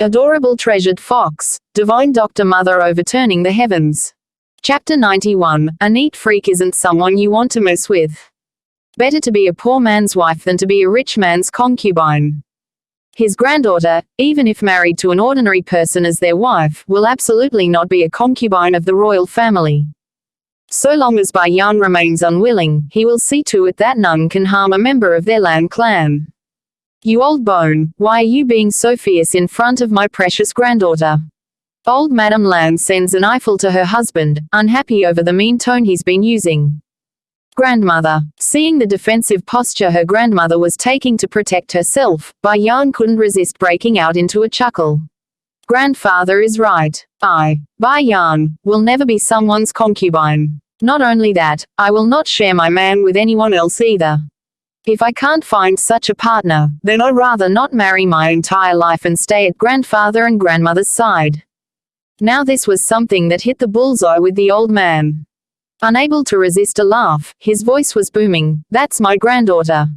Adorable treasured fox, divine doctor mother overturning the heavens. Chapter 91, a neat freak isn't someone you want to mess with. Better to be a poor man's wife than to be a rich man's concubine. His granddaughter, even if married to an ordinary person as their wife, will absolutely not be a concubine of the royal family. So long as Bai Yan remains unwilling, he will see to it that none can harm a member of their Lan clan. You old bone, why are you being so fierce in front of my precious granddaughter? Old Madame Lan sends an eyeful to her husband, unhappy over the mean tone he's been using. Grandmother. Seeing the defensive posture her grandmother was taking to protect herself, Bai Yan couldn't resist breaking out into a chuckle. Grandfather is right. I, Bai Yan, will never be someone's concubine. Not only that, I will not share my man with anyone else either. If I can't find such a partner, then I'd rather not marry my entire life and stay at grandfather and grandmother's side. Now this was something that hit the bullseye with the old man. Unable to resist a laugh, his voice was booming, "That's my granddaughter.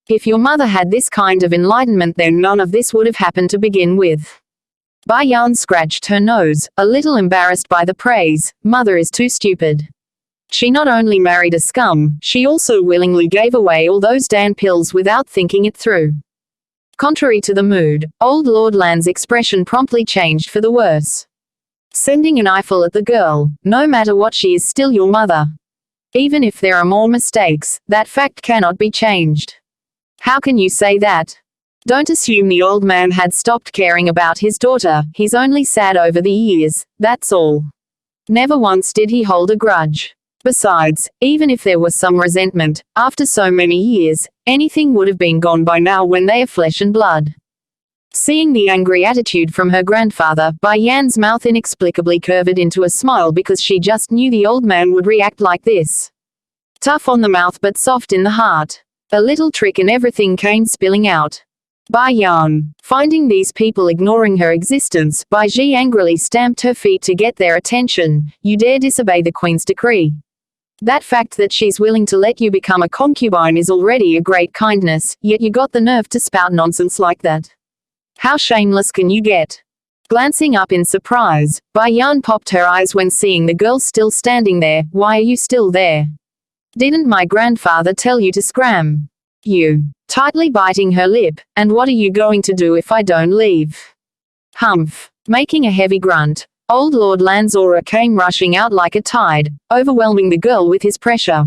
If your mother had this kind of enlightenment, then none of this would have happened to begin with." Bai Yan scratched her nose, a little embarrassed by the praise. Mother is too stupid. She not only married a scum, she also willingly gave away all those damn pills without thinking it through. Contrary to the mood, old Lord Lan's expression promptly changed for the worse. Sending an eyeful at the girl, no matter what, she is still your mother. Even if there are more mistakes, that fact cannot be changed. How can you say that? Don't assume the old man had stopped caring about his daughter, he's only sad over the years, that's all. Never once did he hold a grudge. Besides, even if there was some resentment, after so many years, anything would have been gone by now when they are flesh and blood. Seeing the angry attitude from her grandfather, Bai Yan's mouth inexplicably curved into a smile because she just knew the old man would react like this. Tough on the mouth but soft in the heart. A little trick and everything came spilling out. Bai Yan. Finding these people ignoring her existence, Bai Ji angrily stamped her feet to get their attention. You dare disobey the queen's decree. That fact that she's willing to let you become a concubine is already a great kindness, yet you got the nerve to spout nonsense like that. How shameless can you get? Glancing up in surprise, Bai Yan popped her eyes when seeing the girl still standing there. Why are you still there? Didn't my grandfather tell you to scram? You. Tightly biting her lip. And what are you going to do if I don't leave? Humph. Making a heavy grunt, old Lord Lan's aura came rushing out like a tide, overwhelming the girl with his pressure.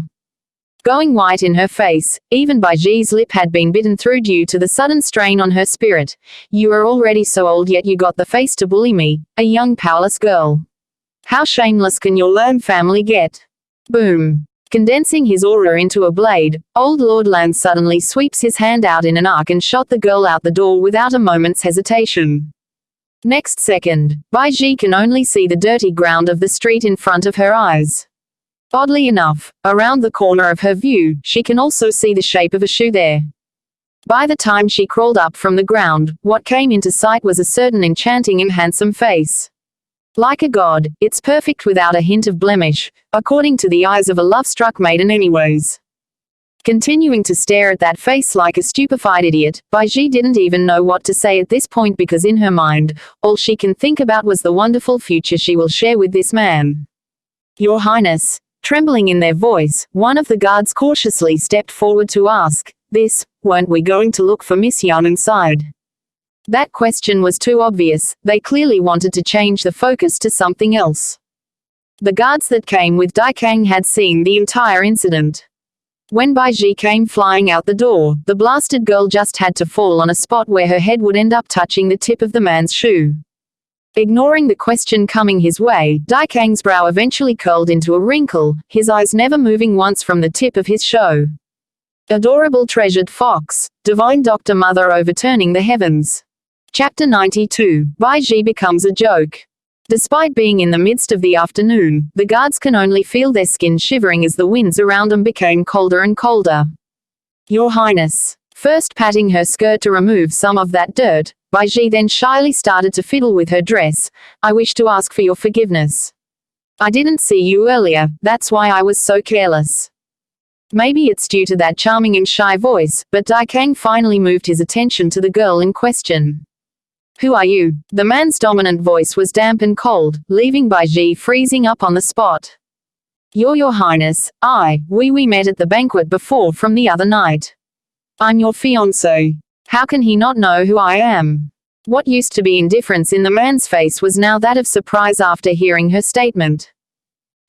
Going white in her face, even Bai Ji's lip had been bitten through due to the sudden strain on her spirit. You are already so old yet you got the face to bully me, a young powerless girl. How shameless can your Lan family get? Boom. Condensing his aura into a blade, old Lord Lan suddenly sweeps his hand out in an arc and shot the girl out the door without a moment's hesitation. Next second, Bai Ji can only see the dirty ground of the street in front of her eyes. Oddly enough, around the corner of her view, she can also see the shape of a shoe there. By the time she crawled up from the ground, what came into sight was a certain enchanting and handsome face. Like a god, it's perfect without a hint of blemish, according to the eyes of a love-struck maiden anyways. Continuing to stare at that face like a stupefied idiot, Bai Ji didn't even know what to say at this point because in her mind, all she can think about was the wonderful future she will share with this man. Your Highness. Trembling in their voice, one of the guards cautiously stepped forward to ask, weren't we going to look for Miss Yan inside? That question was too obvious, they clearly wanted to change the focus to something else. The guards that came with Dai Kang had seen the entire incident. When Bai Ji came flying out the door, the blasted girl just had to fall on a spot where her head would end up touching the tip of the man's shoe. Ignoring the question coming his way, Dai Kang's brow eventually curled into a wrinkle, his eyes never moving once from the tip of his shoe. Adorable treasured fox, divine doctor mother overturning the heavens. Chapter 92, Bai Ji becomes a joke. Despite being in the midst of the afternoon, the guards can only feel their skin shivering as the winds around them became colder and colder. Your Highness. First patting her skirt to remove some of that dirt, Bai Ji then shyly started to fiddle with her dress. I wish to ask for your forgiveness. I didn't see you earlier, that's why I was so careless. Maybe it's due to that charming and shy voice, but Dai Kang finally moved his attention to the girl in question. Who are you? The man's dominant voice was damp and cold, leaving Bai Ji freezing up on the spot. You're Your Highness. We met at the banquet before from the other night. I'm your fiancé. How can he not know who I am? What used to be indifference in the man's face was now that of surprise after hearing her statement.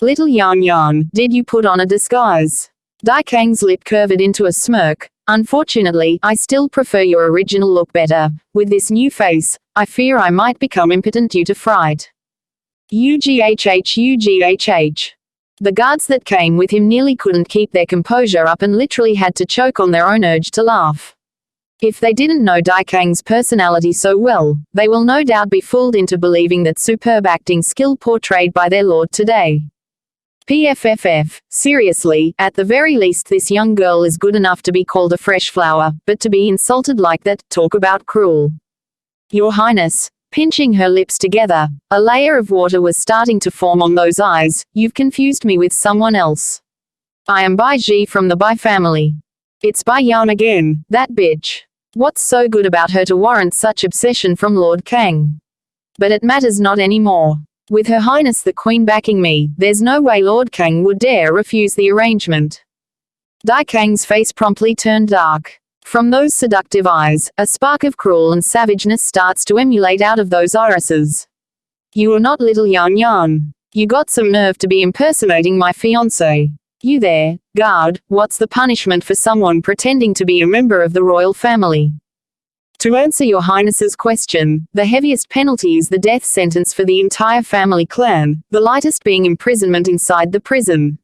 Little Xuanhuan, did you put on a disguise? Dai Kang's lip curved into a smirk. Unfortunately, I still prefer your original look better. With this new face, I fear I might become impotent due to fright. Ughh. The guards that came with him nearly couldn't keep their composure up and literally had to choke on their own urge to laugh. If they didn't know Dai Kang's personality so well, they will no doubt be fooled into believing that superb acting skill portrayed by their lord today. PFFF, seriously, at the very least this young girl is good enough to be called a fresh flower, but to be insulted like that, talk about cruel. Your Highness, pinching her lips together, a layer of water was starting to form on those eyes, you've confused me with someone else. I am Bai Ji from the Bai family. It's Bai Yan again, that bitch. What's so good about her to warrant such obsession from Lord Kang? But it matters not anymore. With Her Highness the Queen backing me, there's no way Lord Kang would dare refuse the arrangement. Dai Kang's face promptly turned dark. From those seductive eyes, a spark of cruel and savageness starts to emulate out of those irises. You are not little Xuanhuan. You got some nerve to be impersonating my fiancé. You there, guard, what's the punishment for someone pretending to be a member of the royal family? To answer Your Highness's question, the heaviest penalty is the death sentence for the entire family clan, the lightest being imprisonment inside the prison.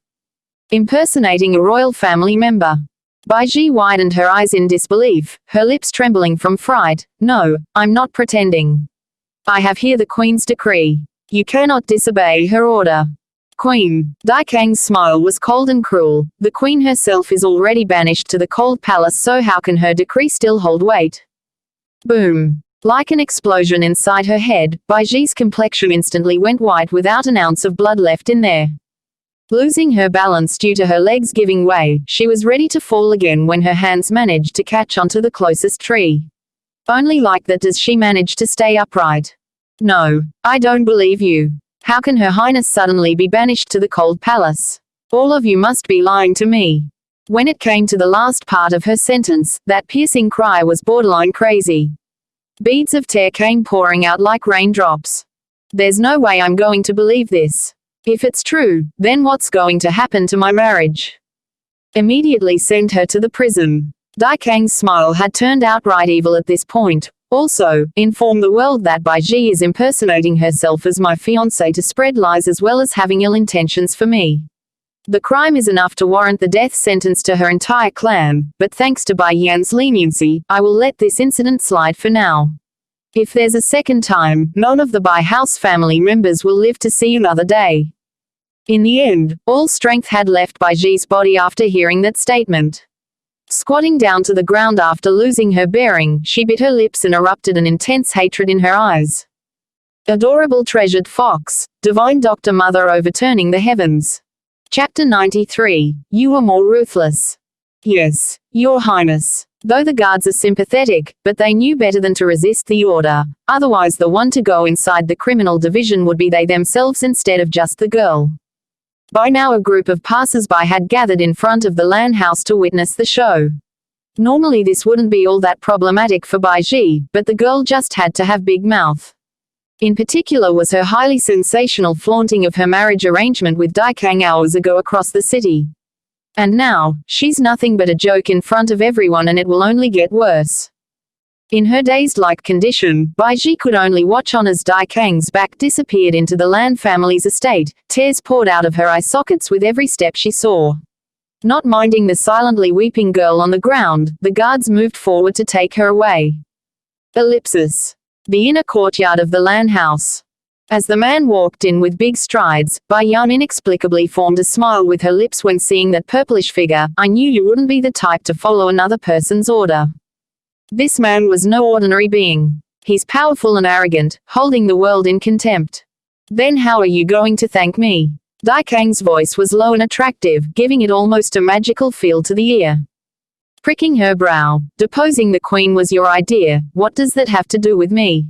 Impersonating a royal family member. Bai Ji widened her eyes in disbelief, her lips trembling from fright. No, I'm not pretending. I have here the Queen's decree. You cannot disobey her order. Queen. Dai Kang's smile was cold and cruel. The Queen herself is already banished to the cold palace, so how can her decree still hold weight? Boom. Like an explosion inside her head, Bai Ji's complexion instantly went white without an ounce of blood left in there. Losing her balance due to her legs giving way, she was ready to fall again when her hands managed to catch onto the closest tree. Only like that does she manage to stay upright. No, I don't believe you. How can Her Highness suddenly be banished to the cold palace? All of you must be lying to me. When it came to the last part of her sentence, that piercing cry was borderline crazy. Beads of tear came pouring out like raindrops. There's no way I'm going to believe this. If it's true, then what's going to happen to my marriage? Immediately send her to the prison. Dai Kang's smile had turned outright evil at this point. Also, inform the world that Bai Ji is impersonating herself as my fiancé to spread lies as well as having ill intentions for me. The crime is enough to warrant the death sentence to her entire clan, but thanks to Bai Yan's leniency, I will let this incident slide for now. If there's a second time, none of the Bai house family members will live to see another day. In the end, all strength had left Bai Ji's body after hearing that statement. Squatting down to the ground after losing her bearing, she bit her lips and erupted an intense hatred in her eyes. Adorable treasured fox, divine Dr. Mother overturning the heavens. Chapter 93. You are more ruthless. Yes, Your Highness. Though the guards are sympathetic, but they knew better than to resist the order. Otherwise the one to go inside the criminal division would be they themselves instead of just the girl. By now a group of passers-by had gathered in front of the Lan house to witness the show. Normally this wouldn't be all that problematic for Bai Ji, but the girl just had to have big mouth. In particular was her highly sensational flaunting of her marriage arrangement with Dai Kang hours ago across the city. And now, she's nothing but a joke in front of everyone and it will only get worse. In her dazed-like condition, Bai Ji could only watch on as Dai Kang's back disappeared into the Lan family's estate, tears poured out of her eye sockets with every step she saw. Not minding the silently weeping girl on the ground, the guards moved forward to take her away. Ellipsis. The inner courtyard of the Lan house. As the man walked in with big strides, Bai Yan inexplicably formed a smile with her lips when seeing that purplish figure. I knew you wouldn't be the type to follow another person's order. This man was no ordinary being. He's powerful and arrogant, holding the world in contempt. Then how are you going to thank me? Dai Kang's voice was low and attractive, giving it almost a magical feel to the ear. Pricking her brow, deposing the queen was your idea, what does that have to do with me?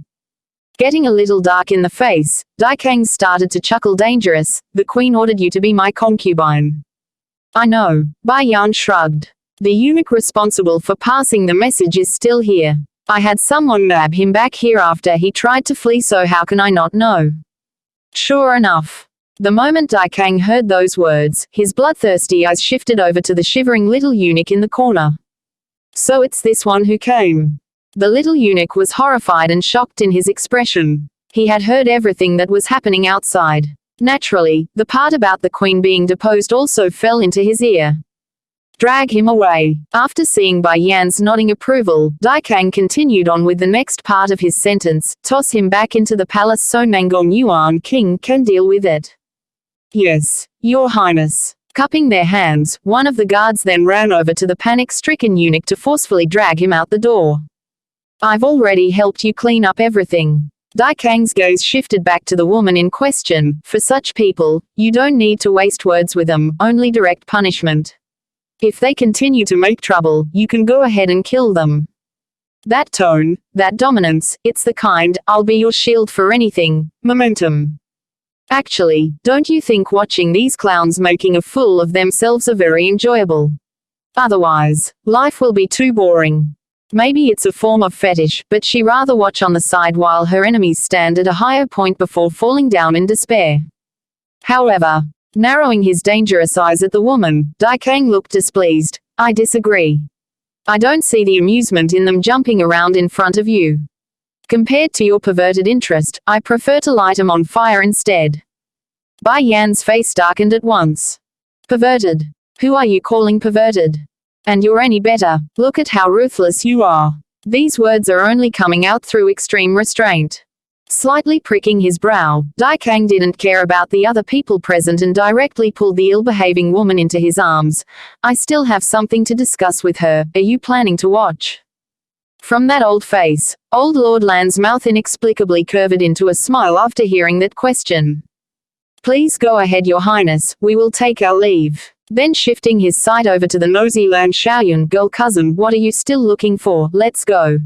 Getting a little dark in the face, Daikang started to chuckle. Dangerous, the queen ordered you to be my concubine. I know, Bai Yan shrugged. The eunuch responsible for passing the message is still here. I had someone nab him back here after he tried to flee, so how can I not know? Sure enough. The moment Daikang heard those words, his bloodthirsty eyes shifted over to the shivering little eunuch in the corner. So it's this one who came. The little eunuch was horrified and shocked in his expression. He had heard everything that was happening outside. Naturally, the part about the queen being deposed also fell into his ear. Drag him away. After seeing Bai Yan's nodding approval, Daikang continued on with the next part of his sentence. Toss him back into the palace so Xuanhuan king can deal with it. Yes, your highness. Cupping their hands, one of the guards then ran over to the panic-stricken eunuch to forcefully drag him out the door. I've already helped you clean up everything. Daikang's gaze shifted back to the woman in question. For such people, you don't need to waste words with them, only direct punishment. If they continue to make trouble, you can go ahead and kill them. That tone, that dominance, it's the kind, I'll be your shield for anything, momentum. Actually, don't you think watching these clowns making a fool of themselves are very enjoyable? Otherwise, life will be too boring. Maybe it's a form of fetish, but she rather watch on the side while her enemies stand at a higher point before falling down in despair. However, narrowing his dangerous eyes at the woman, Daikang looked displeased. I disagree. I don't see the amusement in them jumping around in front of you. Compared to your perverted interest, I prefer to light them on fire instead. Bai Yan's face darkened at once. Perverted? Who are you calling perverted? And you're any better, look at how ruthless you are. These words are only coming out through extreme restraint. Slightly pricking his brow, Daikang didn't care about the other people present and directly pulled the ill-behaving woman into his arms. I still have something to discuss with her, are you planning to watch? From that old face, old Lord Lan's mouth inexplicably curved into a smile after hearing that question. Please go ahead, your highness, we will take our leave. Then shifting his sight over to the nosy Lan Xuanhuan girl cousin, what are you still looking for? Let's go.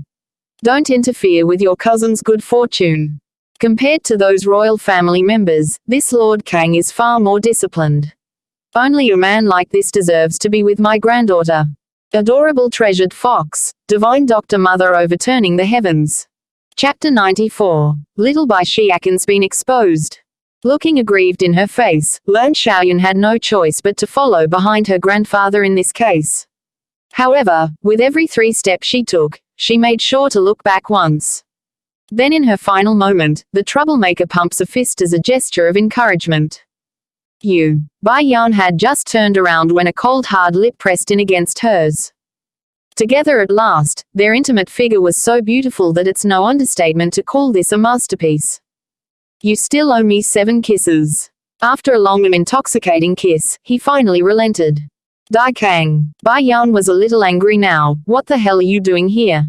Don't interfere with your cousin's good fortune. Compared to those royal family members, this Lord Kang is far more disciplined. Only a man like this deserves to be with my granddaughter. Adorable treasured fox, divine doctor mother overturning the heavens. Chapter 94. Little Bai Xiakan's been exposed. Looking aggrieved in her face, Lan Xuanhuan had no choice but to follow behind her grandfather in this case. However, with every 3 steps she took, she made sure to look back once. Then in her final moment, the troublemaker pumps a fist as a gesture of encouragement. Bai Yan had just turned around when a cold hard lip pressed in against hers. Together at last, their intimate figure was so beautiful that it's no understatement to call this a masterpiece. You still owe me 7 kisses. After a long and intoxicating kiss, he finally relented. Daikang. Bai Yan was a little angry now. What the hell are you doing here?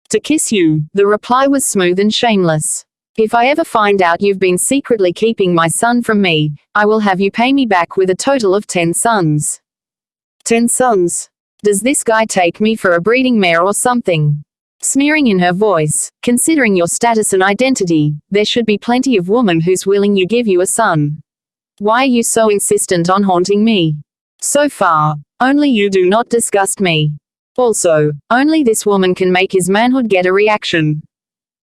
To kiss you. The reply was smooth and shameless. If I ever find out you've been secretly keeping my son from me, I will have you pay me back with a total of 10 sons. 10 sons? Does this guy take me for a breeding mare or something? Sneering in her voice, considering your status and identity, there should be plenty of women who's willing to give you a son. Why are you so insistent on haunting me? So far, only you do not disgust me. Also, only this woman can make his manhood get a reaction.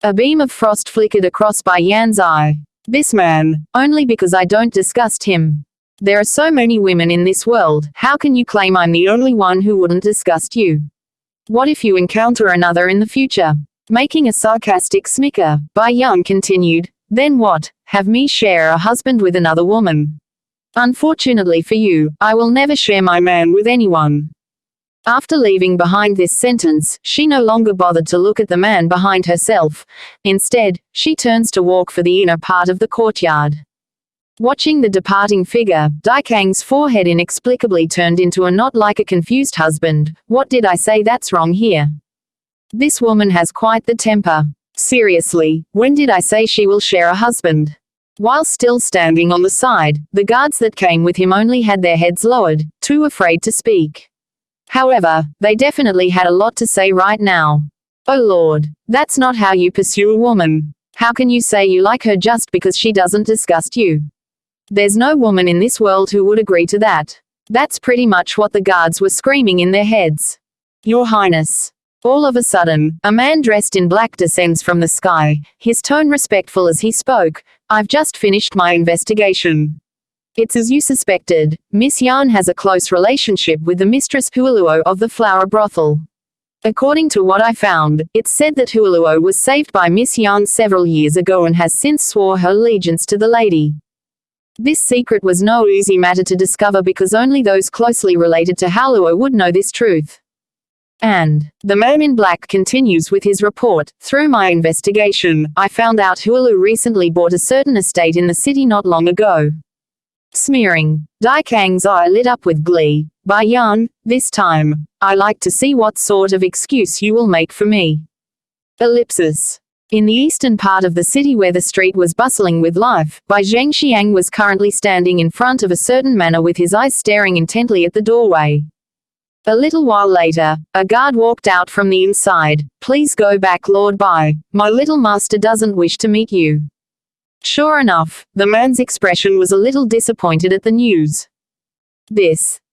A beam of frost flickered across Bai Yan's eye. This man, only because I don't disgust him. There are so many women in this world, how can you claim I'm the only one who wouldn't disgust you? What if you encounter another in the future? Making a sarcastic snicker, Bai Yan continued, then what, have me share a husband with another woman? Unfortunately for you, I will never share my man with anyone. After leaving behind this sentence, she no longer bothered to look at the man behind herself. Instead, she turns to walk for the inner part of the courtyard. Watching the departing figure, Daikang's forehead inexplicably turned into a knot like a confused husband. What did I say that's wrong here? This woman has quite the temper. Seriously, when did I say she will share a husband? While still standing on the side, the guards that came with him only had their heads lowered, too afraid to speak. However, they definitely had a lot to say right now. Oh Lord, that's not how you pursue a woman. How can you say you like her just because she doesn't disgust you? There's no woman in this world who would agree to that. That's pretty much what the guards were screaming in their heads. Your Highness. All of a sudden, a man dressed in black descends from the sky, his tone respectful as he spoke. I've just finished my investigation. It's as you suspected. Miss Yan has a close relationship with the Mistress Huoluo of the flower brothel. According to what I found, it's said that Huoluo was saved by Miss Yan several years ago and has since swore her allegiance to the lady. This secret was no easy matter to discover because only those closely related to Huoluo would know this truth. And the man in black continues with his report. Through my investigation, I found out Huoluo recently bought a certain estate in the city not long ago. Smearing. Dai Kang's eye lit up with glee. By Yan, this time, I like to see what sort of excuse you will make for me. Ellipsis. In the eastern part of the city where the street was bustling with life, Bai Zhengxiang was currently standing in front of a certain manor with his eyes staring intently at the doorway. A little while later, a guard walked out from the inside. Please go back, Lord Bai. My little master doesn't wish to meet you. Sure enough, the man's expression was a little disappointed at the news.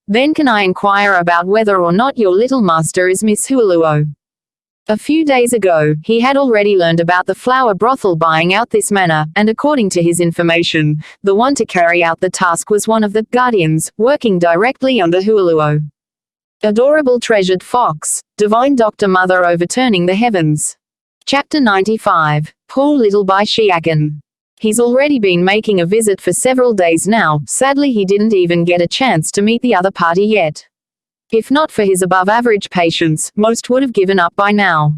Then can I inquire about whether or not your little master is Miss Huoluo? A few days ago, he had already learned about the flower brothel buying out this manor, and according to his information, the one to carry out the task was one of the guardians, working directly under Huoluo. Adorable treasured fox, divine doctor mother overturning the heavens. Chapter 95. Poor little Bai Xiakan. He's already been making a visit for several days now. Sadly, he didn't even get a chance to meet the other party yet. If not for his above-average patience, most would have given up by now.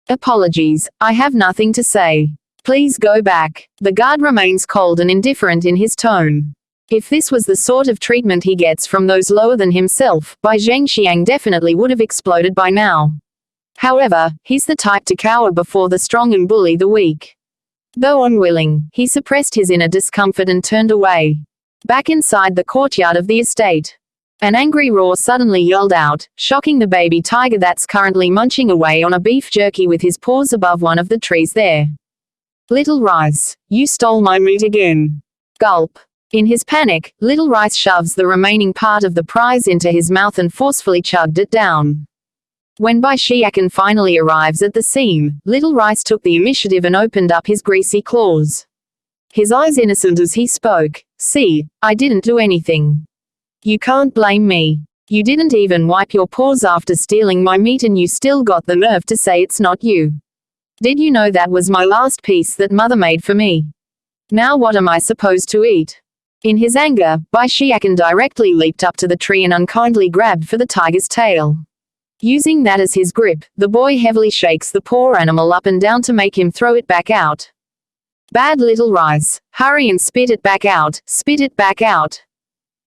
Apologies, I have nothing to say. Please go back. The guard remains cold and indifferent in his tone. If this was the sort of treatment he gets from those lower than himself, Bai Zhengxiang definitely would have exploded by now. However, he's the type to cower before the strong and bully the weak. Though unwilling, he suppressed his inner discomfort and turned away. Back inside the courtyard of the estate. An angry roar suddenly yelled out, shocking the baby tiger that's currently munching away on a beef jerky with his paws above one of the trees there. Little Rice, you stole my meat again. Gulp. In his panic, Little Rice shoves the remaining part of the prize into his mouth and forcefully chugged it down. When Bai Xiakan finally arrives at the scene, Little Rice took the initiative and opened up his greasy claws. His eyes innocent as he spoke. See, I didn't do anything. You can't blame me. You didn't even wipe your paws after stealing my meat and you still got the nerve to say it's not you. Did you know that was my last piece that mother made for me? Now what am I supposed to eat? In his anger, Bai Xiakan directly leaped up to the tree and unkindly grabbed for the tiger's tail. Using that as his grip, the boy heavily shakes the poor animal up and down to make him throw it back out. Bad Little Rice, hurry and spit it back out, spit it back out.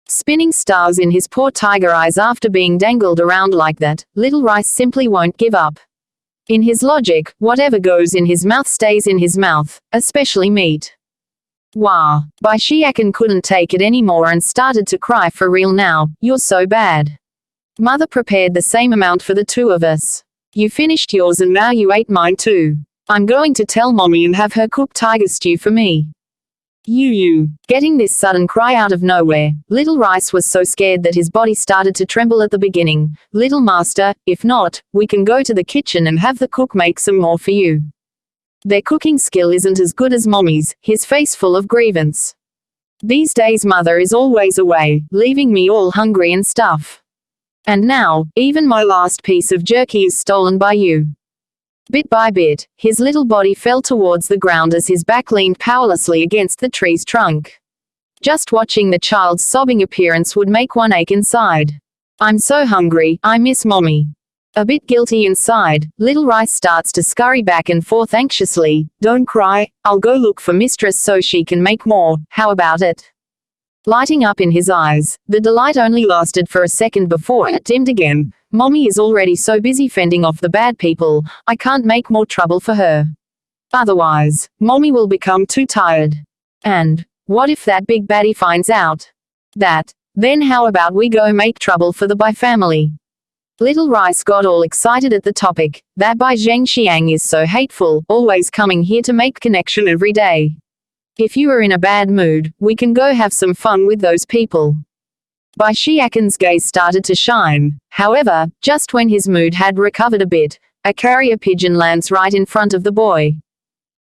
Spinning stars in his poor tiger eyes after being dangled around like that, Little Rice simply won't give up. In his logic, whatever goes in his mouth stays in his mouth, especially meat. Wah! Bai Xiakan couldn't take it anymore and started to cry for real now. You're so bad. Mother prepared the same amount for the two of us. You finished yours and now you ate mine too. I'm going to tell mommy and have her cook tiger stew for me. You. Getting this sudden cry out of nowhere, Little Rice was so scared that his body started to tremble at the beginning. Little master, if not, we can go to the kitchen and have the cook make some more for you. Their cooking skill isn't as good as mommy's, his face full of grievance. These days mother is always away, leaving me all hungry and stuff. And now, even my last piece of jerky is stolen by you. Bit by bit, his little body fell towards the ground as his back leaned powerlessly against the tree's trunk. Just watching the child's sobbing appearance would make one ache inside. I'm so hungry, I miss mommy. A bit guilty inside, Little Rice starts to scurry back and forth anxiously. Don't cry, I'll go look for mistress so she can make more, how about it? Lighting up in his eyes, the delight only lasted for a second before it dimmed again. Mommy is already so busy fending off the bad people, I can't make more trouble for her. Otherwise, mommy will become too tired. And what if that big baddie finds out? Then how about we go make trouble for the Bai family? Little Rice got all excited at the topic. That Bai Zhengxiang is so hateful, always coming here to make connection every day. If you are in a bad mood, we can go have some fun with those people. Bai Xiakan's gaze started to shine. However, just when his mood had recovered a bit, a carrier pigeon lands right in front of the boy.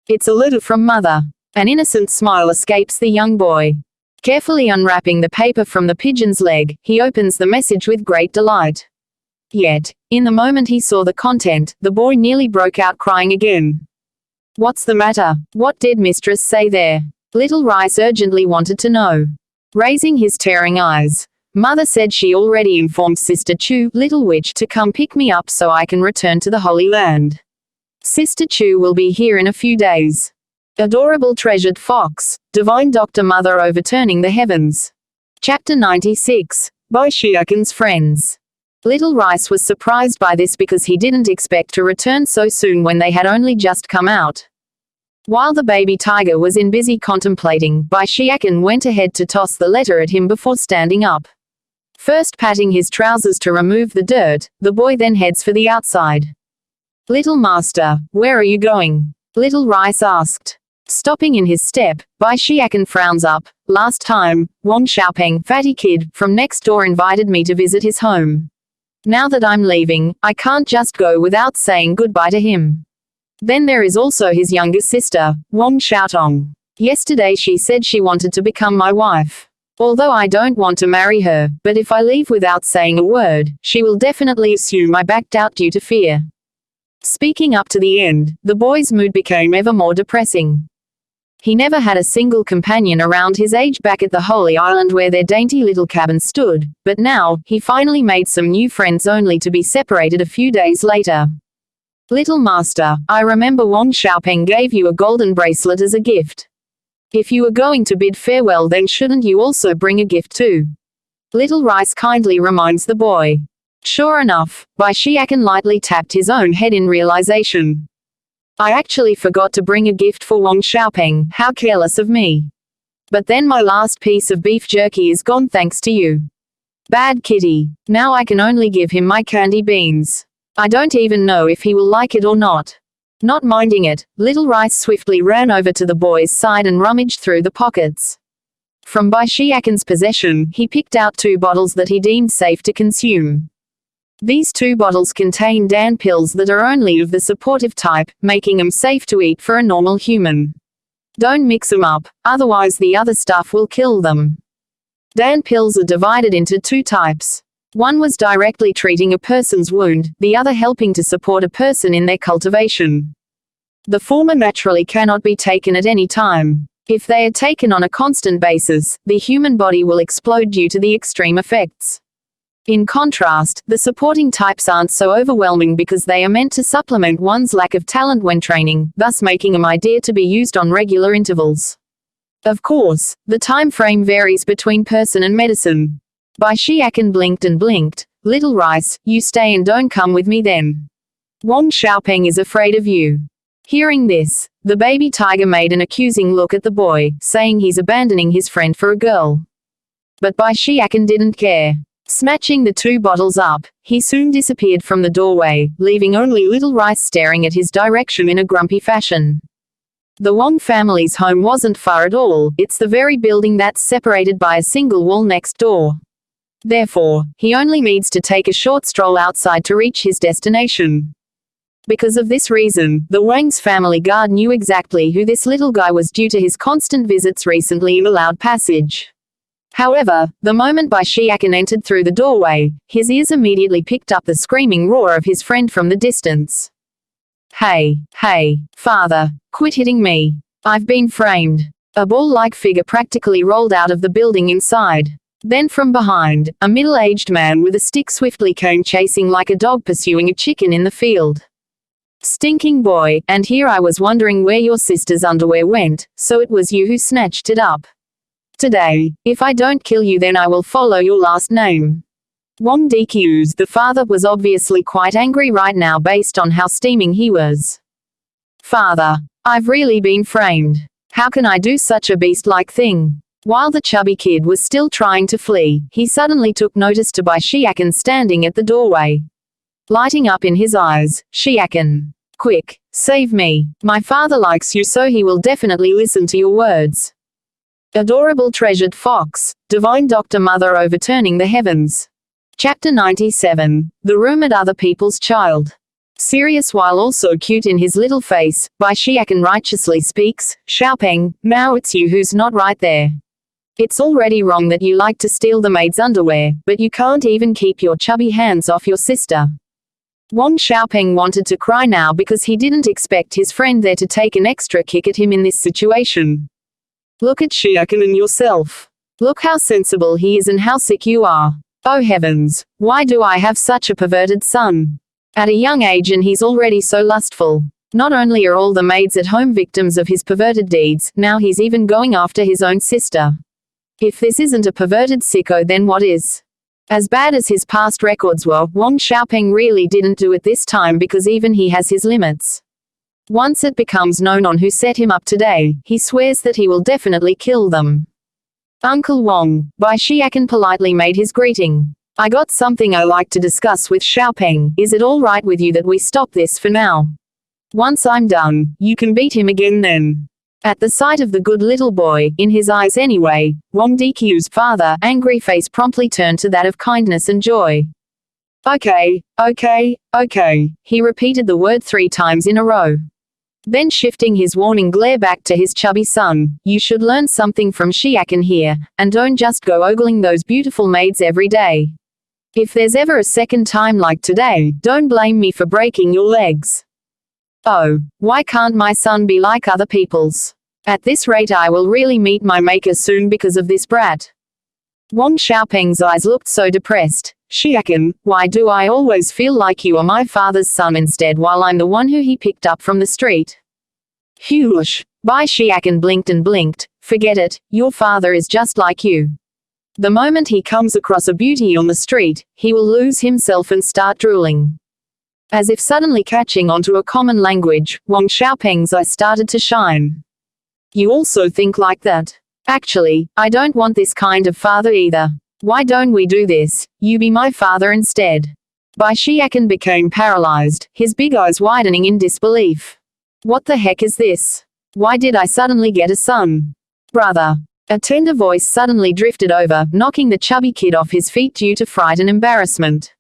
It's a letter from Mother. An innocent smile escapes the young boy. Carefully unwrapping the paper from the pigeon's leg, he opens the message with great delight. Yet, in the moment he saw the content, the boy nearly broke out crying again. What's the matter? What did Mistress say there? Little Rice urgently wanted to know. Raising his tearing eyes, Mother said she already informed Sister Chu, Little Witch, to come pick me up so I can return to the Holy Land. Sister Chu will be here in a few days. Adorable treasured fox, divine Dr. Mother overturning the heavens. Chapter 96. Bai Xiakan's friends. Little Rice was surprised by this because he didn't expect to return so soon when they had only just come out. While the baby tiger was busy contemplating, Bai Xiakan went ahead to toss the letter at him before standing up. First patting his trousers to remove the dirt, the boy then heads for the outside. Little master, where are you going? Little Rice asked. Stopping in his step, Bai Xiakan frowns up. Last time, Wang Xiaopeng, fatty kid, from next door invited me to visit his home. Now that I'm leaving, I can't just go without saying goodbye to him. Then there is also his younger sister, Wang Xiaotong. Yesterday she said she wanted to become my wife. Although I don't want to marry her, but if I leave without saying a word, she will definitely assume I backed out due to fear. Speaking up to the end, the boy's mood became ever more depressing. He never had a single companion around his age back at the Holy Island where their dainty little cabin stood, but now, he finally made some new friends only to be separated a few days later. Little master, I remember Wang Xiaopeng gave you a golden bracelet as a gift. If you are going to bid farewell, then shouldn't you also bring a gift too? Little Rice kindly reminds the boy. Sure enough, Bai Xiakan lightly tapped his own head in realization. I actually forgot to bring a gift for Wang Xiaopeng, how careless of me. But then my last piece of beef jerky is gone thanks to you. Bad kitty. Now I can only give him my candy beans. I don't even know if he will like it or not. Not minding it, Little Rice swiftly ran over to the boy's side and rummaged through the pockets. From Bai Xiakan's possession, he picked out 2 bottles that he deemed safe to consume. These 2 bottles contain Dan pills that are only of the supportive type, making them safe to eat for a normal human. Don't mix them up, otherwise the other stuff will kill them. Dan pills are divided into 2 types. One was directly treating a person's wound, the other helping to support a person in their cultivation. The former naturally cannot be taken at any time. If they are taken on a constant basis, the human body will explode due to the extreme effects. In contrast, the supporting types aren't so overwhelming because they are meant to supplement one's lack of talent when training, thus making them ideal to be used on regular intervals. Of course, the time frame varies between person and medicine. Bai Xiakan blinked and blinked. Little Rice, you stay and don't come with me then. Wang Xiaopeng is afraid of you. Hearing this, the baby tiger made an accusing look at the boy, saying he's abandoning his friend for a girl. But Bai Xiakan didn't care. Snatching the 2 bottles up, he soon disappeared from the doorway, leaving only Little Rice staring at his direction in a grumpy fashion. The Wang family's home wasn't far at all, it's the very building that's separated by a single wall next door. Therefore, he only needs to take a short stroll outside to reach his destination. Because of this reason, the Wang's family guard knew exactly who this little guy was due to his constant visits recently and allowed passage. However, the moment Bai Xiakan entered through the doorway, his ears immediately picked up the screaming roar of his friend from the distance. Hey, father, quit hitting me. I've been framed. A ball-like figure practically rolled out of the building inside. Then from behind, a middle-aged man with a stick swiftly came chasing like a dog pursuing a chicken in the field. Stinking boy, and here I was wondering where your sister's underwear went, so it was you who snatched it up. Today, if I don't kill you then I will follow your last name. Wang Deqiu's the father was obviously quite angry right now based on how steaming he was. Father, I've really been framed. How can I do such a beast-like thing? While the chubby kid was still trying to flee, he suddenly took notice to Bai Xiakan standing at the doorway. lighting up in his eyes. Xiakan. Quick, save me. My father likes you, so he will definitely listen to your words. Adorable treasured fox, divine doctor mother overturning the heavens. Chapter 97. The rumored other people's child. Serious while also cute in his little face, Bai Xiakan righteously speaks. Xiaopeng, now it's you who's not right there. It's already wrong that you like to steal the maid's underwear, but you can't even keep your chubby hands off your sister. Wang Xiaopeng wanted to cry now because he didn't expect his friend there to take an extra kick at him in this situation. Look at Xiakan and yourself. Look how sensible he is and how sick you are. Oh heavens, why do I have such a perverted son? At a young age and he's already so lustful. Not only are all the maids at home victims of his perverted deeds, now he's even going after his own sister. If this isn't a perverted sicko, then what is? As bad as his past records were, Wang Xiaopeng really didn't do it this time because even he has his limits. Once it becomes known on who set him up today, he swears that he will definitely kill them. Uncle Wang, Bai Xiakan politely made his greeting. I got something I like to discuss with Xiaopeng. Is it all right with you that we stop this for now? Once I'm done, you can beat him again then. At the sight of the good little boy, in his eyes anyway, Wang Diqiu's father, angry face promptly turned to that of kindness and joy. Okay, he repeated the word 3 times in a row. Then shifting his warning glare back to his chubby son, you should learn something from Xiakan here, and don't just go ogling those beautiful maids every day. If there's ever a second time like today, don't blame me for breaking your legs. Oh, why can't my son be like other people's? At this rate I will really meet my maker soon because of this brat. Wang Xiaopeng's eyes looked so depressed. Xiakan, why do I always feel like you are my father's son instead while I'm the one who he picked up from the street? Hush. Bai Xiakan blinked and blinked. Forget it, your father is just like you. The moment he comes across a beauty on the street, he will lose himself and start drooling. As if suddenly catching onto a common language, Wang Xiaopeng's eyes started to shine. You also think like that? Actually, I don't want this kind of father either. Why don't we do this? You be my father instead. Bai Xiakan became paralyzed, his big eyes widening in disbelief. What the heck is this? Why did I suddenly get a son? Brother. A tender voice suddenly drifted over, knocking the chubby kid off his feet due to fright and embarrassment.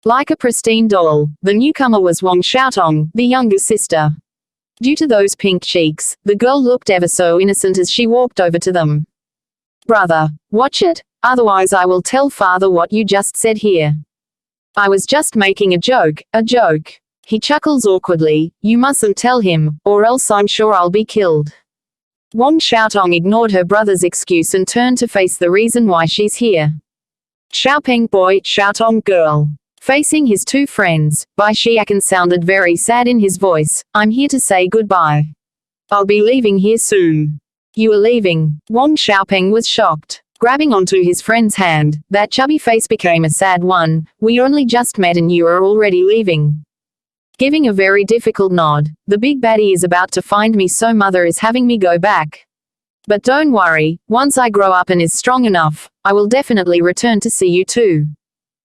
Like a pristine doll, the newcomer was Wang Xiaotong, the younger sister. Due to those pink cheeks, the girl looked ever so innocent as she walked over to them. Brother, watch it, otherwise I will tell father what you just said here. I was just making a joke, He chuckles awkwardly, you mustn't tell him, or else I'm sure I'll be killed. Wang Xiaotong ignored her brother's excuse and turned to face the reason why she's here. Xiaopeng boy, Xiaotong girl. Facing his 2 friends, Bai Xiakan sounded very sad in his voice. I'm here to say goodbye. I'll be leaving here soon. You are leaving? Wang Xiaopeng was shocked. Grabbing onto his friend's hand, that chubby face became a sad one. We only just met and you are already leaving. Giving a very difficult nod, the big baddie is about to find me, so mother is having me go back. But don't worry, once I grow up and is strong enough, I will definitely return to see you too.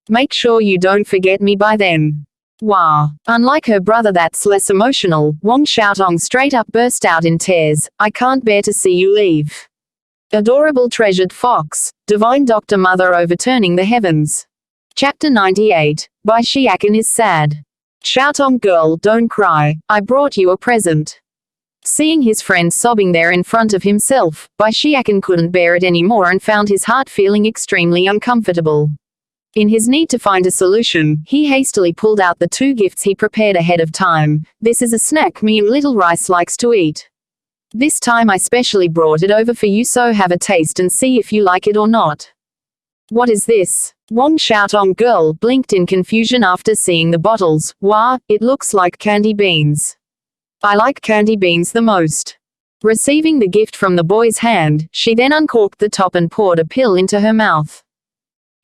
Make sure you don't forget me by then. Wow. Unlike her brother that's less emotional, Wang Xiaotong straight up burst out in tears. I can't bear to see you leave. Adorable treasured fox, divine doctor mother overturning the heavens. Chapter 98. Bai Xiakan is sad. Xiaotong girl, don't cry, I brought you a present. Seeing his friend sobbing there in front of himself, Bai Xiakan couldn't bear it anymore and found his heart feeling extremely uncomfortable. In his need to find a solution, he hastily pulled out the 2 gifts he prepared ahead of time. This is a snack me and little Rice likes to eat. This time I specially brought it over for you, so have a taste and see if you like it or not. What is this? Wang Xiaotong girl blinked in confusion after seeing the bottles. Wow, it looks like candy beans. I like candy beans the most. Receiving the gift from the boy's hand, she then uncorked the top and poured a pill into her mouth.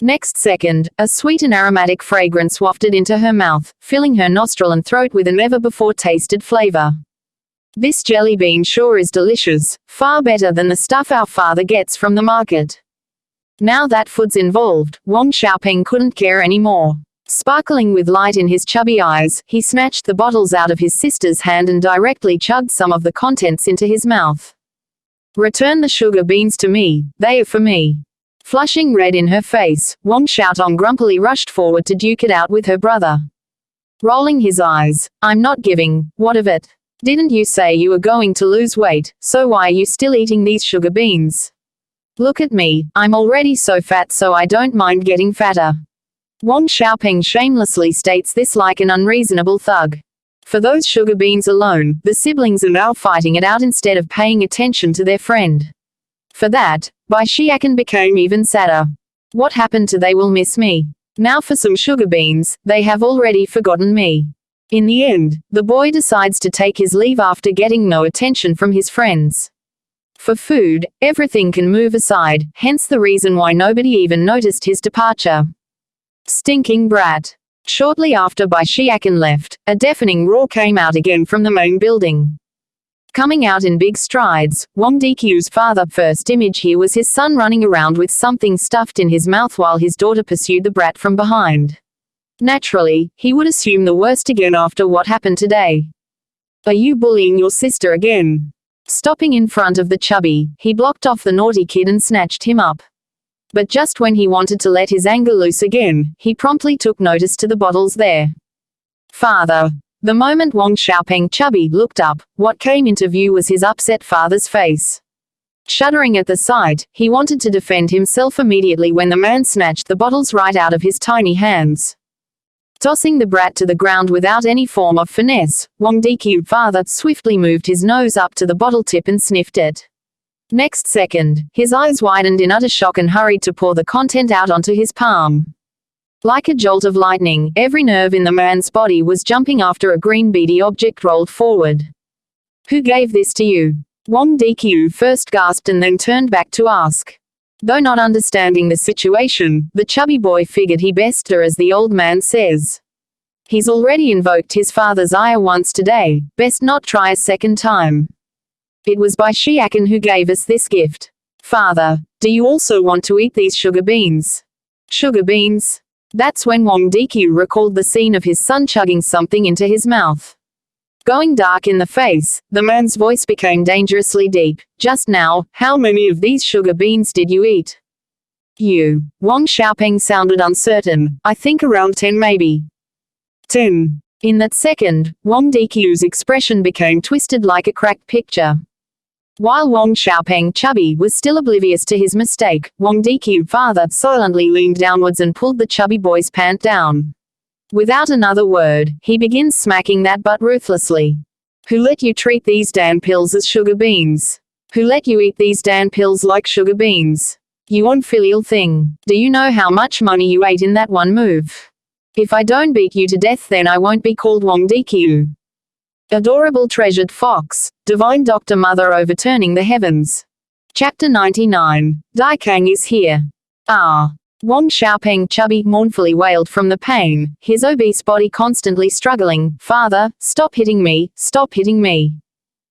Next second, a sweet and aromatic fragrance wafted into her mouth, filling her nostril and throat with a never-before-tasted flavor. This jelly bean sure is delicious, far better than the stuff our father gets from the market. Now that food's involved, Wang Xiaopeng couldn't care anymore. Sparkling with light in his chubby eyes, he snatched the bottles out of his sister's hand and directly chugged some of the contents into his mouth. "Return the sugar beans to me, they are for me." Flushing red in her face, Wang Xiaotong grumpily rushed forward to duke it out with her brother. Rolling his eyes, "I'm not giving, what of it? Didn't you say you were going to lose weight, so why are you still eating these sugar beans? Look at me, I'm already so fat so I don't mind getting fatter." Wang Xiaopeng shamelessly states this like an unreasonable thug. For those sugar beans alone, the siblings are now fighting it out instead of paying attention to their friend. For that, Bai Xiakan became even sadder. What happened to "they will miss me"? Now for some sugar beans, they have already forgotten me. In the end, the boy decides to take his leave after getting no attention from his friends. For food, everything can move aside, hence the reason why nobody even noticed his departure. Stinking brat. Shortly after Bai Xiakan left, a deafening roar came out again from the main building. Coming out in big strides, Wang Diqiu's father's first image here was his son running around with something stuffed in his mouth while his daughter pursued the brat from behind. Naturally, he would assume the worst again after what happened today. "Are you bullying your sister again?" Stopping in front of the chubby, he blocked off the naughty kid and snatched him up. But just when he wanted to let his anger loose again, he promptly took notice to the bottles there. "Father." The moment Wang Xiaopeng chubby looked up, what came into view was his upset father's face. Shuddering at the sight, he wanted to defend himself immediately when the man snatched the bottles right out of his tiny hands. Tossing the brat to the ground without any form of finesse, Wang Diqiu's father swiftly moved his nose up to the bottle tip and sniffed it. Next second, his eyes widened in utter shock and hurried to pour the content out onto his palm. Like a jolt of lightning, every nerve in the man's body was jumping after a green beady object rolled forward. "Who gave this to you?" Wang Diqiu first gasped and then turned back to ask. Though not understanding the situation, the chubby boy figured he best do as the old man says. He's already invoked his father's ire once today, best not try a second time. "It was Bai Xiakan who gave us this gift." "Father, do you also want to eat these sugar beans?" "Sugar beans?" That's when Wang Diqiu recalled the scene of his son chugging something into his mouth. Going dark in the face, the man's voice became dangerously deep. "Just now, how many of these sugar beans did you eat?" "You." Wang Xiaopeng sounded uncertain. "I think around 10 maybe." 10. In that second, Wang Diqiu's expression became twisted like a cracked picture. While Wang Xiaopeng chubby was still oblivious to his mistake, Wang Diqiu's father silently leaned downwards and pulled the chubby boy's pant down. Without another word, he begins smacking that butt ruthlessly. "Who let you treat these damn pills as sugar beans? Who let you eat these damn pills like sugar beans? You unfilial thing. Do you know how much money you ate in that one move? If I don't beat you to death then I won't be called Wang Diqiu." Adorable treasured fox, divine Dr. Mother overturning the heavens. Chapter 99. Dai Kang is here. Ah. Wang Xiaopeng chubby mournfully wailed from the pain, his obese body constantly struggling. "Father, stop hitting me, stop hitting me.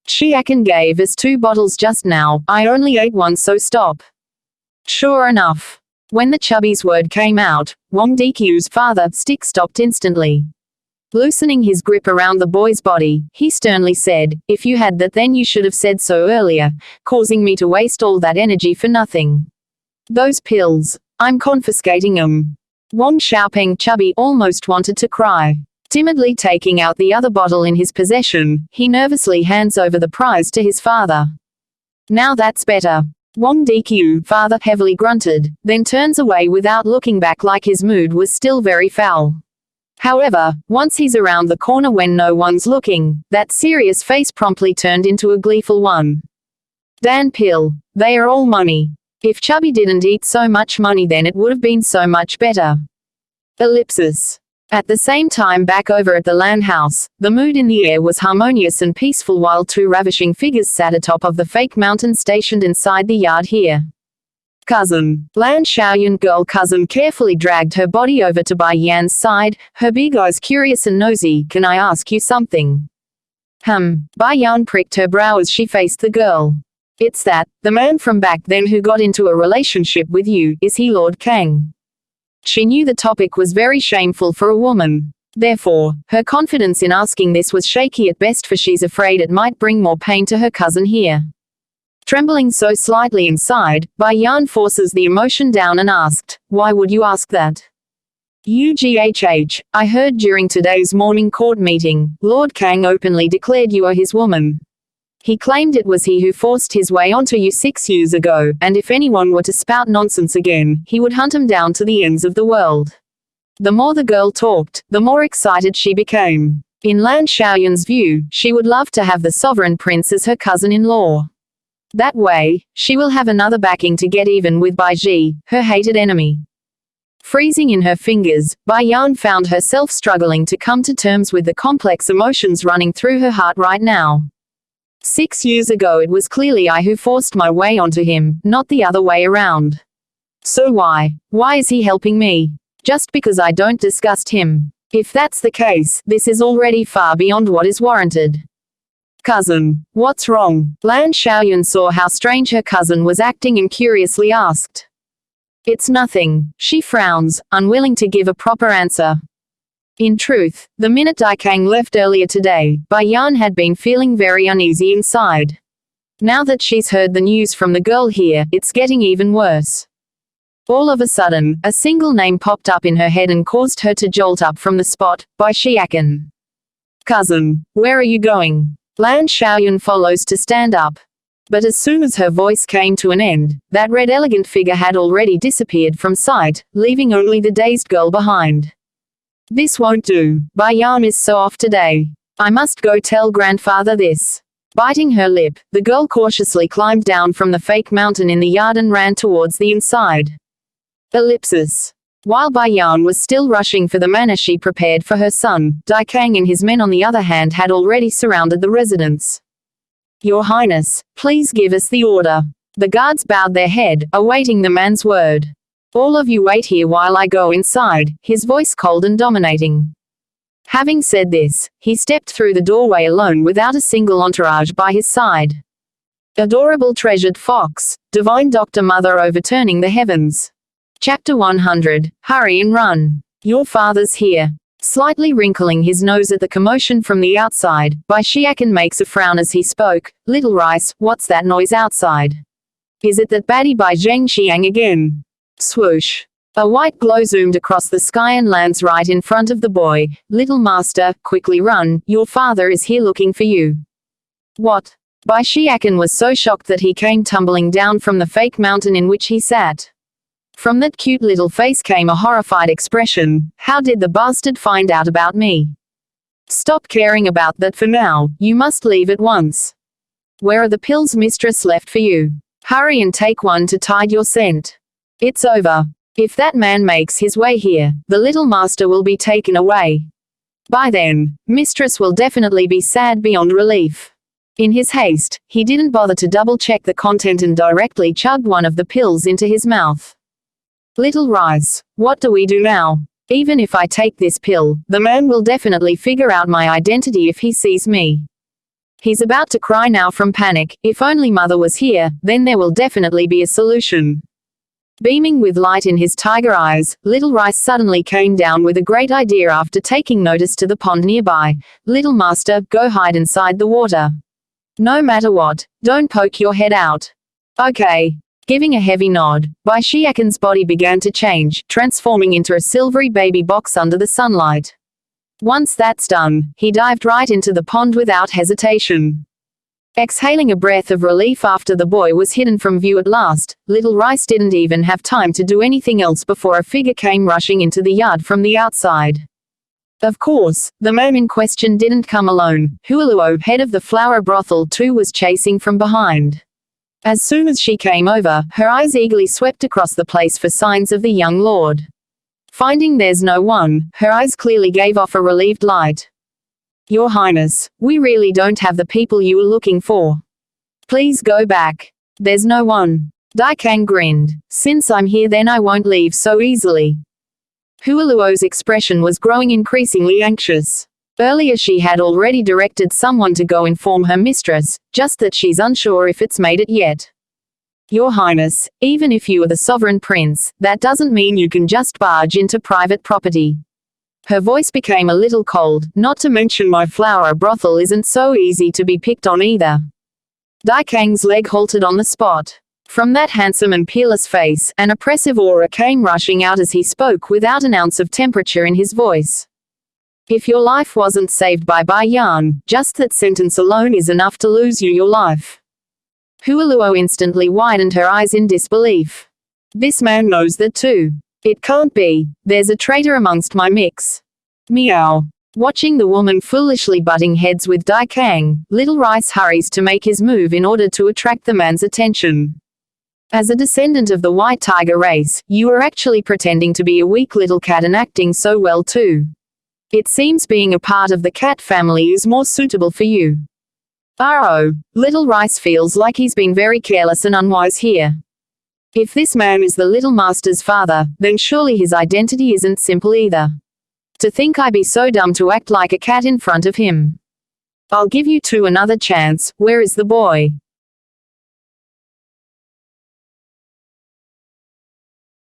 Xiakan gave us 2 bottles just now, I only ate one so stop." Sure enough. When the chubby's word came out, Wang Diqiu's father's stick stopped instantly. Loosening his grip around the boy's body, he sternly said, "If you had that then you should have said so earlier, causing me to waste all that energy for nothing. Those pills, I'm confiscating 'em." Wang Xiaopeng chubby almost wanted to cry. Timidly taking out the other bottle in his possession, he nervously hands over the prize to his father. "Now that's better." Wang Diqiu's father heavily grunted, then turns away without looking back like his mood was still very foul. However, once he's around the corner when no one's looking, that serious face promptly turned into a gleeful one. "Dan pill. They are all money. If Chubby didn't eat so much money then it would have been so much better." Ellipsis. At the same time back over at the land house, the mood in the air was harmonious and peaceful while 2 ravishing figures sat atop of the fake mountain stationed inside the yard here. "Cousin." Lan Xiaoyun girl cousin carefully dragged her body over to Bai Yan's side, her big eyes curious and nosy. "Can I ask you something?" Bai Yan pricked her brow as she faced the girl. "It's that, the man from back then who got into a relationship with you, is he Lord Kang?" She knew the topic was very shameful for a woman. Therefore, her confidence in asking this was shaky at best, for she's afraid it might bring more pain to her cousin here. Trembling so slightly inside, Bai Yan forces the emotion down and asked, "Why would you ask that?" "Ughh, I heard during today's morning court meeting, Lord Kang openly declared you are his woman. He claimed it was he who forced his way onto you 6 years ago, and if anyone were to spout nonsense again, he would hunt him down to the ends of the world." The more the girl talked, the more excited she became. In Lan Xiaoyun's view, she would love to have the sovereign prince as her cousin-in-law. That way, she will have another backing to get even with Bai Ji, her hated enemy. Freezing in her fingers, Bai Yan found herself struggling to come to terms with the complex emotions running through her heart right now. 6 years ago it was clearly I who forced my way onto him, not the other way around. So why is he helping me? Just because I don't disgust him? If that's the case, this is already far beyond what is warranted. "Cousin, what's wrong?" Lan Xiaoyun saw how strange her cousin was acting and curiously asked. "It's nothing," she frowns, unwilling to give a proper answer. In truth, the minute Dai Kang left earlier today, Bai Yan had been feeling very uneasy inside. Now that she's heard the news from the girl here, it's getting even worse. All of a sudden, a single name popped up in her head and caused her to jolt up from the spot, Bai Xiakan. "Cousin, where are you going?" Lan Xiaoyun follows to stand up. But as soon as her voice came to an end, that red elegant figure had already disappeared from sight, leaving only the dazed girl behind. "This won't do. Bai Yan is so off today. I must go tell grandfather this." Biting her lip, the girl cautiously climbed down from the fake mountain in the yard and ran towards the inside. Ellipsis. While Bai Yan was still rushing for the manor she prepared for her son, Dai Kang and his men on the other hand had already surrounded the residence. "Your Highness, please give us the order." The guards bowed their head, awaiting the man's word. "All of you wait here while I go inside," his voice cold and dominating. Having said this, he stepped through the doorway alone without a single entourage by his side. Adorable treasured fox, divine doctor mother overturning the heavens. Chapter 100, Hurry and Run. "Your father's here." Slightly wrinkling his nose at the commotion from the outside, Bai Xiakan makes a frown as he spoke. "Little Rice, what's that noise outside? Is it that baddie Bai Zheng Xiang again?" Swoosh. A white glow zoomed across the sky and lands right in front of the boy. "Little master, quickly run, your father is here looking for you." "What?" Bai Xiakan was so shocked that he came tumbling down from the fake mountain in which he sat. From that cute little face came a horrified expression. "How did the bastard find out about me?" "Stop caring about that for now, you must leave at once." "Where are the pills mistress left for you? Hurry and take one to tide your scent. It's over. If that man makes his way here, the little master will be taken away. By then, mistress will definitely be sad beyond relief." In his haste, he didn't bother to double-check the content and directly chugged one of the pills into his mouth. "Little Rice, what do we do now? Even if I take this pill, the man will definitely figure out my identity if he sees me. He's about to cry now from panic. If only mother was here, then there will definitely be a solution." Beaming with light in his tiger eyes, Little Rice suddenly came down with a great idea after taking notice to the pond nearby. "Little master, go hide inside the water. No matter what, don't poke your head out." "Okay." Giving a heavy nod, Bai Xiakan's body began to change, transforming into a silvery baby box under the sunlight. Once that's done, he dived right into the pond without hesitation. Exhaling a breath of relief after the boy was hidden from view at last, Little Rice didn't even have time to do anything else before a figure came rushing into the yard from the outside. Of course, the man in question didn't come alone. Hualuo, head of the flower brothel too, was chasing from behind. As soon as she came over, her eyes eagerly swept across the place for signs of the young lord. Finding there's no one, her eyes clearly gave off a relieved light. "Your Highness, we really don't have the people you were looking for. Please go back. There's no one." Dai Kang grinned. "Since I'm here then I won't leave so easily." Hualuo's expression was growing increasingly anxious. Earlier she had already directed someone to go inform her mistress, just that she's unsure if it's made it yet. Your Highness, even if you are the sovereign prince, that doesn't mean you can just barge into private property. Her voice became a little cold, not to mention my flower brothel isn't so easy to be picked on either. Dai Kang's leg halted on the spot. From that handsome and peerless face, an oppressive aura came rushing out as he spoke without an ounce of temperature in his voice. If your life wasn't saved by Bai Yan, just that sentence alone is enough to lose you your life. Hualuo instantly widened her eyes in disbelief. This man knows that too. It can't be. There's a traitor amongst my mix. Meow. Watching the woman foolishly butting heads with Dai Kang, Little Rice hurries to make his move in order to attract the man's attention. As a descendant of the white tiger race, you are actually pretending to be a weak little cat and acting so well too. It seems being a part of the cat family is more suitable for you. Oh, Little Rice feels like he's been very careless and unwise here. If this man is the little master's father, then surely his identity isn't simple either. To think I'd be so dumb to act like a cat in front of him. I'll give you two another chance. Where is the boy?